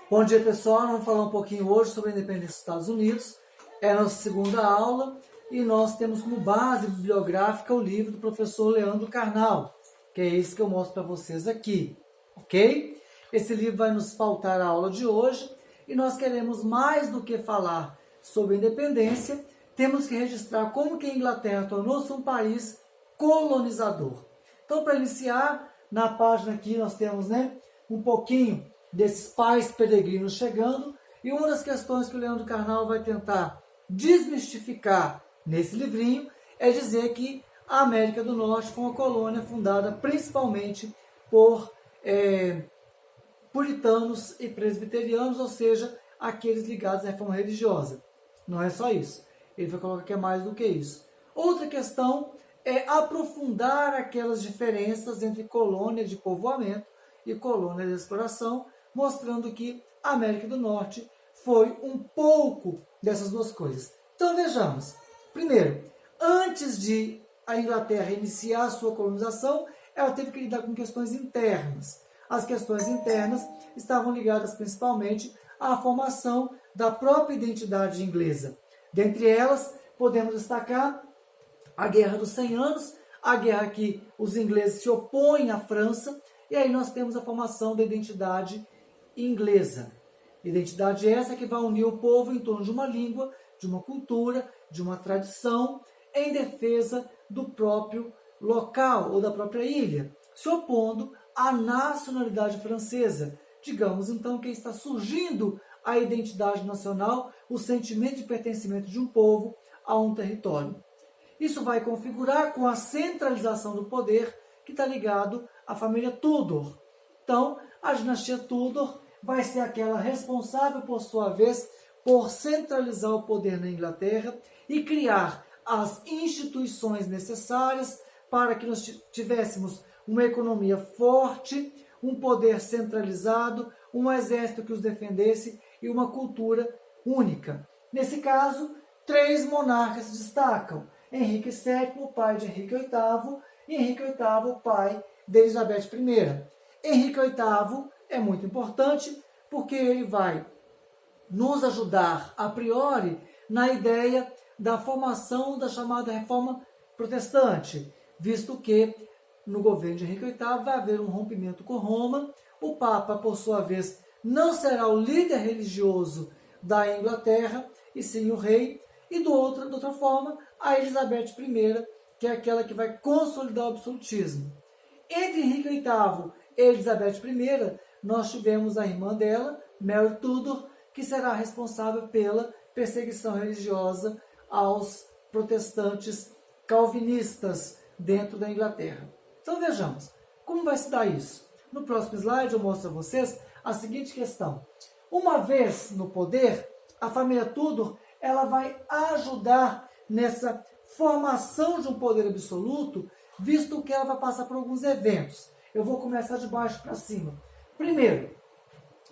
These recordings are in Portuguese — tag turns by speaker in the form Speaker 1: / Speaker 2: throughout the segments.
Speaker 1: Bom dia, pessoal. Vamos falar um pouquinho hoje sobre a independência dos Estados Unidos. É a nossa segunda aula e nós temos como base bibliográfica o livro do professor Leandro Carnal, que é esse que eu mostro para vocês aqui, ok? Esse livro vai nos pautar a aula de hoje e nós queremos mais do que falar sobre a independência, temos que registrar como que a Inglaterra tornou-se um país colonizador. Então, para iniciar, na página aqui nós temos um pouquinho desses pais peregrinos chegando, e uma das questões que o Leandro Carnal vai tentar desmistificar nesse livrinho é dizer que a América do Norte foi uma colônia fundada principalmente por puritanos e presbiterianos, ou seja, aqueles ligados à reforma religiosa. Não é só isso. Ele vai colocar que é mais do que isso. Outra questão é aprofundar aquelas diferenças entre colônia de povoamento e colônia de exploração, mostrando que a América do Norte foi um pouco dessas duas coisas. Então vejamos. Primeiro, antes de a Inglaterra iniciar a sua colonização, ela teve que lidar com questões internas. As questões internas estavam ligadas principalmente à formação da própria identidade inglesa. Dentre elas, podemos destacar a Guerra dos 100 Anos, a guerra que os ingleses se opõem à França, e aí nós temos a formação da identidade inglesa. Identidade essa que vai unir o povo em torno de uma língua, de uma cultura, de uma tradição, em defesa do próprio local ou da própria ilha, se opondo à nacionalidade francesa. Digamos então que está surgindo a identidade nacional, o sentimento de pertencimento de um povo a um território. Isso vai configurar com a centralização do poder que está ligado à família Tudor. Então, a dinastia Tudor vai ser aquela responsável, por sua vez, por centralizar o poder na Inglaterra e criar as instituições necessárias para que nós tivéssemos uma economia forte, um poder centralizado, um exército que os defendesse e uma cultura única. Nesse caso, 3 monarcas se destacam. Henrique VII, o pai de Henrique VIII, e Henrique VIII, o pai de Elizabeth I. Henrique VIII é muito importante porque ele vai nos ajudar, a priori, na ideia da formação da chamada Reforma Protestante, visto que no governo de Henrique VIII vai haver um rompimento com Roma, o Papa, por sua vez, não será o líder religioso da Inglaterra, e sim o rei, e de outra forma, a Elizabeth I, que é aquela que vai consolidar o absolutismo. Entre Henrique VIII e Elizabeth I, nós tivemos a irmã dela, Mary Tudor, que será responsável pela perseguição religiosa aos protestantes calvinistas dentro da Inglaterra. Então vejamos, como vai se dar isso? No próximo slide eu mostro a vocês a seguinte questão. Uma vez no poder, a família Tudor ela vai ajudar nessa formação de um poder absoluto, visto que ela vai passar por alguns eventos. Eu vou começar de baixo para cima. Primeiro,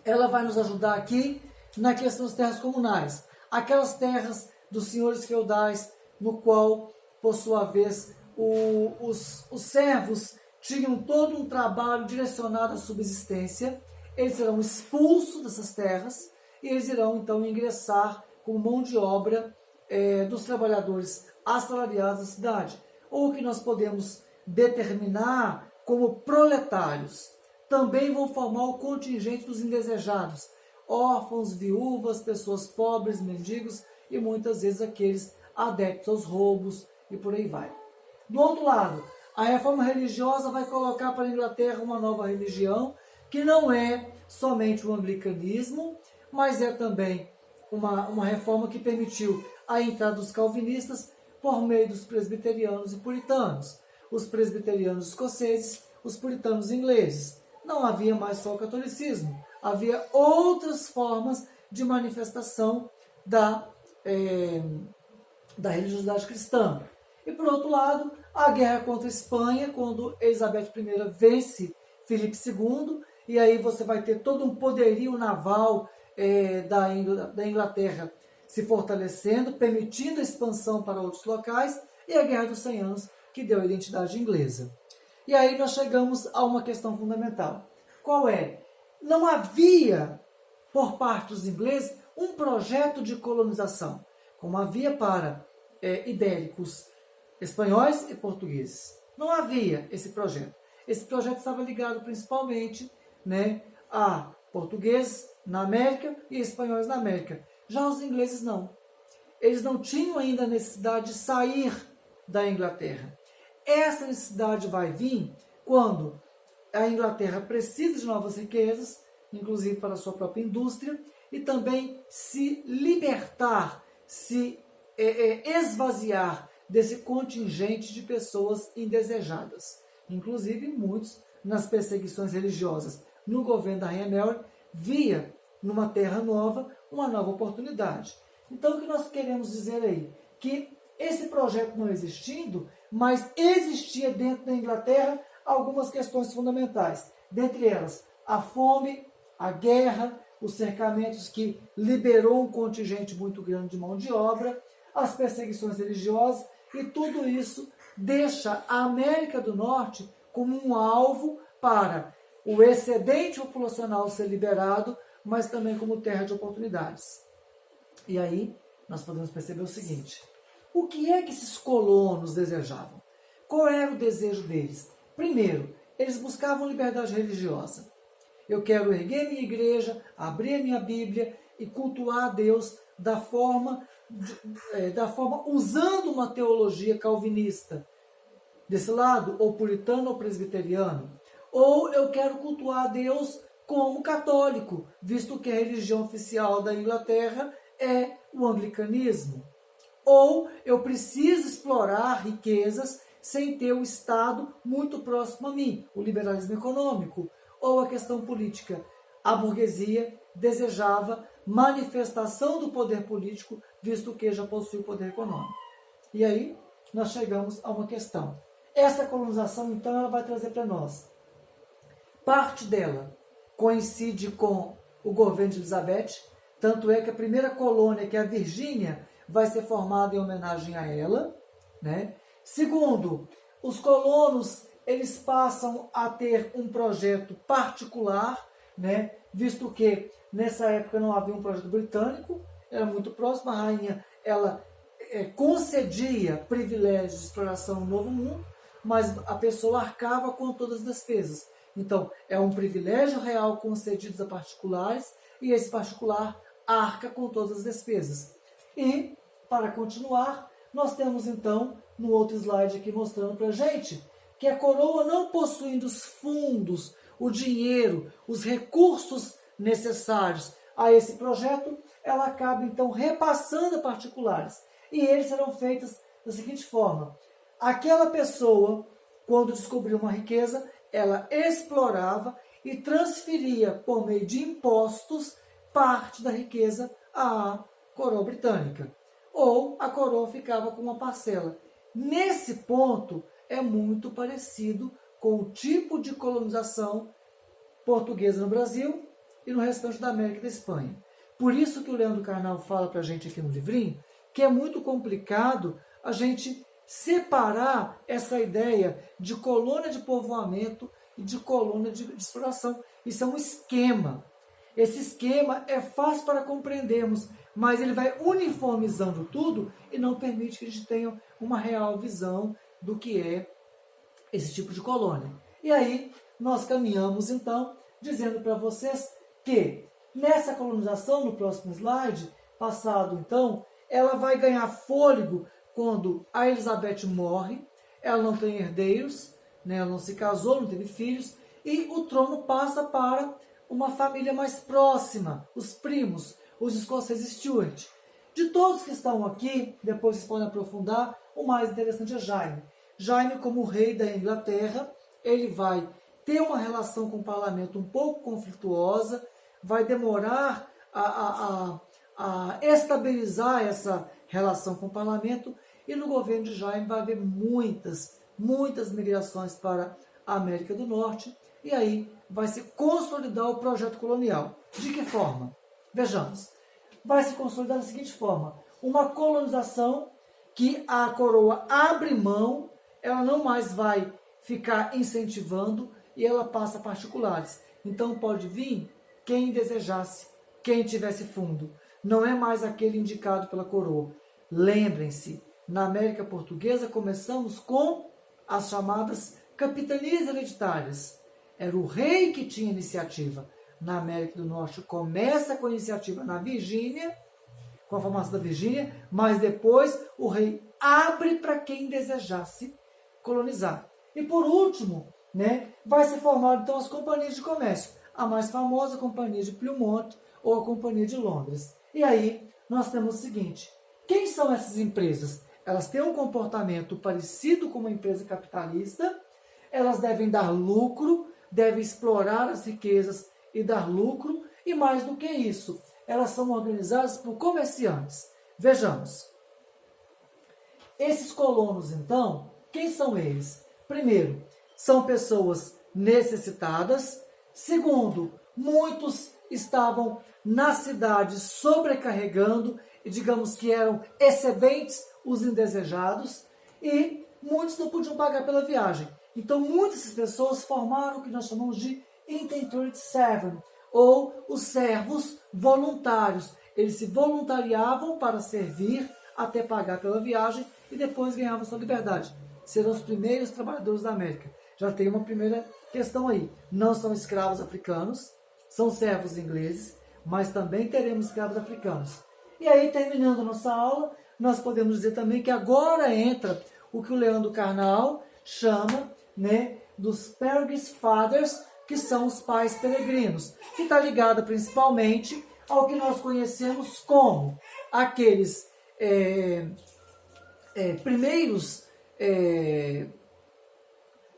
Speaker 1: ela vai nos ajudar aqui na questão das terras comunais. Aquelas terras dos senhores feudais, no qual, por sua vez, os servos tinham todo um trabalho direcionado à subsistência. Eles serão expulsos dessas terras e eles irão, então, ingressar como mão de obra dos trabalhadores assalariados da cidade, ou que nós podemos determinar como proletários. Também vão formar o contingente dos indesejados, órfãos, viúvas, pessoas pobres, mendigos e muitas vezes aqueles adeptos aos roubos e por aí vai. Do outro lado, a reforma religiosa vai colocar para a Inglaterra uma nova religião, que não é somente o anglicanismo, mas é também uma reforma que permitiu a entrada dos calvinistas por meio dos presbiterianos e puritanos. Os presbiterianos escoceses, os puritanos ingleses. Não havia mais só o catolicismo, havia outras formas de manifestação da religiosidade cristã. E por outro lado, a guerra contra a Espanha, quando Elizabeth I vence Filipe II, e aí você vai ter todo um poderio naval da Inglaterra se fortalecendo, permitindo a expansão para outros locais, e a Guerra dos 100 Anos, que deu a identidade inglesa. E aí nós chegamos a uma questão fundamental. Qual é? Não havia por parte dos ingleses, um projeto de colonização, como havia para ibéricos, espanhóis e portugueses. Não havia esse projeto. Esse projeto estava ligado principalmente, né, a portugueses na América e espanhóis na América. Já os ingleses não. Eles não tinham ainda a necessidade de sair da Inglaterra. Essa necessidade vai vir quando a Inglaterra precisa de novas riquezas, inclusive para a sua própria indústria, e também se libertar, se esvaziar desse contingente de pessoas indesejadas. Inclusive, muitos, nas perseguições religiosas no governo da Rainha Mary, via numa terra nova uma nova oportunidade. Então, o que nós queremos dizer aí? Que esse projeto não existindo, mas existia dentro da Inglaterra algumas questões fundamentais. Dentre elas, a fome, a guerra, os cercamentos que liberou um contingente muito grande de mão de obra, as perseguições religiosas, e tudo isso deixa a América do Norte como um alvo para o excedente populacional ser liberado, mas também como terra de oportunidades. E aí nós podemos perceber o seguinte: o que é que esses colonos desejavam? Qual era o desejo deles? Primeiro, eles buscavam liberdade religiosa. Eu quero erguer minha igreja, abrir minha Bíblia e cultuar a Deus da forma usando uma teologia calvinista. Desse lado, ou puritano ou presbiteriano. Ou eu quero cultuar a Deus como católico, visto que a religião oficial da Inglaterra é o anglicanismo. Ou eu preciso explorar riquezas sem ter o Estado muito próximo a mim, o liberalismo econômico. Ou a questão política. A burguesia desejava manifestação do poder político, visto que já possui o poder econômico. E aí nós chegamos a uma questão. Essa colonização, então, ela vai trazer para nós. Parte dela coincide com o governo de Elizabeth, tanto é que a primeira colônia, que é a Virgínia, vai ser formada em homenagem a ela, né? Segundo, os colonos, eles passam a ter um projeto particular, né? Visto que nessa época não havia um projeto britânico, era muito próximo, a rainha ela concedia privilégios de exploração no Novo Mundo, mas a pessoa arcava com todas as despesas. Então, é um privilégio real concedido a particulares e esse particular arca com todas as despesas. E, para continuar, nós temos então, no outro slide aqui mostrando para a gente, que a coroa, não possuindo os fundos, o dinheiro, os recursos necessários a esse projeto, ela acaba então repassando a particulares. E eles serão feitos da seguinte forma: aquela pessoa, quando descobriu uma riqueza, ela explorava e transferia por meio de impostos parte da riqueza à coroa britânica. Ou a coroa ficava com uma parcela. Nesse ponto, é muito parecido com o tipo de colonização portuguesa no Brasil e no restante da América e da Espanha. Por isso que o Leandro Carnal fala para a gente aqui no livrinho que é muito complicado a gente separar essa ideia de colônia de povoamento e de colônia de exploração. Isso é um esquema. Esse esquema é fácil para compreendermos, mas ele vai uniformizando tudo e não permite que a gente tenha uma real visão do que é esse tipo de colônia. E aí nós caminhamos então dizendo para vocês que nessa colonização, no próximo slide, passado então, ela vai ganhar fôlego quando a Elizabeth morre, ela não tem herdeiros, né, ela não se casou, não teve filhos, e o trono passa para uma família mais próxima, os primos, os escoceses Stuart. De todos que estão aqui, depois vocês podem aprofundar, o mais interessante é Jaime. Jaime, como rei da Inglaterra, ele vai ter uma relação com o parlamento um pouco conflituosa, vai demorar a estabilizar essa relação com o parlamento, e no governo de Jaime vai haver muitas migrações para a América do Norte, e aí vai se consolidar o projeto colonial. De que forma? Vejamos. Vai se consolidar da seguinte forma: uma colonização que a coroa abre mão, ela não mais vai ficar incentivando e ela passa a particulares. Então pode vir quem desejasse quem tivesse fundo. Não é mais aquele indicado pela coroa. Lembrem-se, na América Portuguesa começamos com as chamadas capitanias hereditárias. Era o rei que tinha iniciativa. Na América do Norte começa com a iniciativa na Virgínia, com a formação da Virgínia, mas depois o rei abre para quem desejasse colonizar. E por último, vai se formar então as companhias de comércio. A mais famosa, a Companhia de Plymouth ou a Companhia de Londres. E aí nós temos o seguinte: quem são essas empresas? Elas têm um comportamento parecido com uma empresa capitalista, elas devem dar lucro, devem explorar as riquezas e dar lucro, e mais do que isso, elas são organizadas por comerciantes. Vejamos. Esses colonos, então, quem são eles? Primeiro, são pessoas necessitadas. Segundo, muitos estavam nas cidades sobrecarregando, e digamos que eram excedentes os indesejados, e muitos não podiam pagar pela viagem. Então, muitas dessas pessoas formaram o que nós chamamos de indentured servant, ou os servos voluntários. Eles se voluntariavam para servir até pagar pela viagem e depois ganhavam sua liberdade. Serão os primeiros trabalhadores da América. Já tem uma primeira questão aí. Não são escravos africanos, são servos ingleses, mas também teremos escravos africanos. E aí, terminando a nossa aula, nós podemos dizer também que agora entra o que o Leandro Carnal chama dos Pilgrim Fathers, que são os pais peregrinos, que está ligada principalmente ao que nós conhecemos como aqueles primeiros,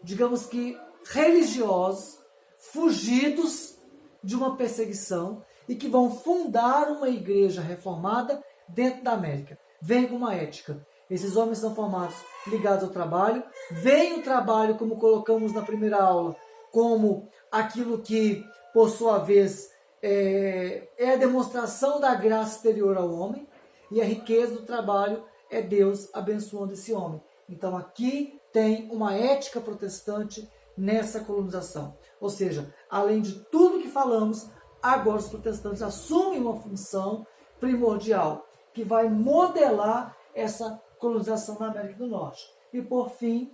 Speaker 1: digamos que, religiosos, fugidos de uma perseguição e que vão fundar uma igreja reformada dentro da América. Vem com uma ética. Esses homens são formados ligados ao trabalho. Vem o trabalho, como colocamos na primeira aula, como aquilo que, por sua vez, é a demonstração da graça exterior ao homem, e a riqueza do trabalho é Deus abençoando esse homem. Então aqui tem uma ética protestante nessa colonização. Ou seja, além de tudo que falamos, agora os protestantes assumem uma função primordial que vai modelar essa colonização na América do Norte. E por fim,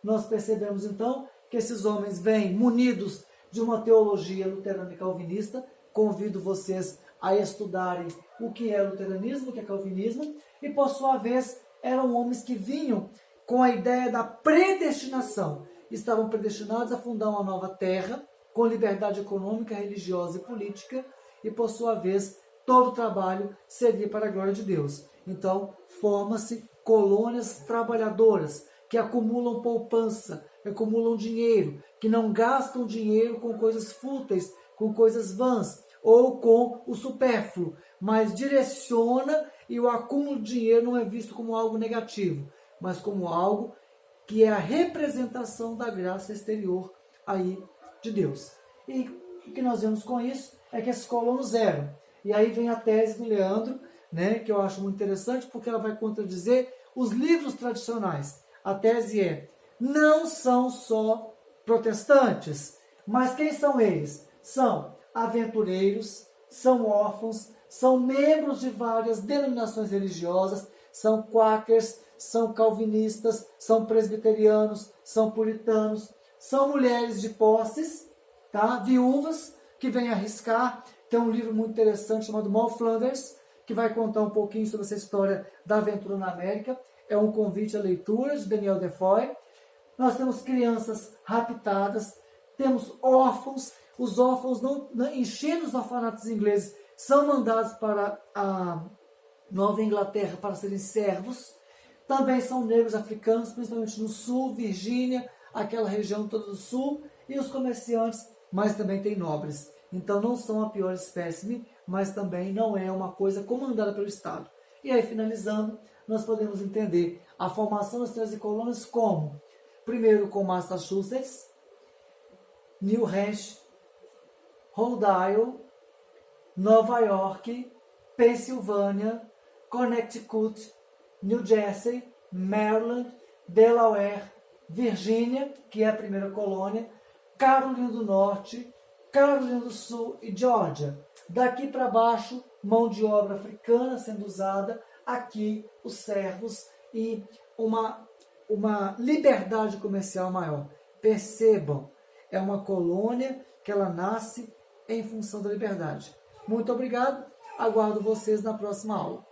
Speaker 1: nós percebemos então que esses homens vêm munidos de uma teologia luterana e calvinista. Convido vocês a estudarem o que é luteranismo, o que é calvinismo, e por sua vez eram homens que vinham com a ideia da predestinação. Estavam predestinados a fundar uma nova terra, com liberdade econômica, religiosa e política, e por sua vez todo o trabalho seria para a glória de Deus. Então forma-se colônias trabalhadoras, que acumulam poupança, que acumulam dinheiro, que não gastam dinheiro com coisas fúteis, com coisas vãs, ou com o supérfluo, mas direciona, e o acúmulo de dinheiro não é visto como algo negativo, mas como algo que é a representação da graça exterior aí de Deus. E o que nós vemos com isso é que esses colonos eram. E aí vem a tese do Leandro, que eu acho muito interessante, porque ela vai contradizer os livros tradicionais. A tese é: não são só protestantes, mas quem são eles? São aventureiros, são órfãos, são membros de várias denominações religiosas, são quakers, são calvinistas, são presbiterianos, são puritanos, são mulheres de posses, viúvas, que vêm arriscar. Tem um livro muito interessante chamado Moll Flanders, que vai contar um pouquinho sobre essa história da aventura na América. É um convite à leitura, de Daniel Defoe. Nós temos crianças raptadas, temos órfãos. Os órfãos, enchendo os orfanatos ingleses, são mandados para a Nova Inglaterra para serem servos. Também são negros africanos, principalmente no sul, Virgínia, aquela região toda do sul, e os comerciantes, mas também tem nobres. Então não são a pior espécime, mas também não é uma coisa comandada pelo Estado. E aí, finalizando, nós podemos entender a formação das 13 colônias como, primeiro com Massachusetts, New Hampshire, Rhode Island, Nova York, Pensilvânia, Connecticut, New Jersey, Maryland, Delaware, Virgínia, que é a primeira colônia, Carolina do Norte, Carolina do Sul e Geórgia. Daqui para baixo, mão de obra africana sendo usada, aqui os servos e uma liberdade comercial maior. Percebam, é uma colônia que ela nasce em função da liberdade. Muito obrigado, aguardo vocês na próxima aula.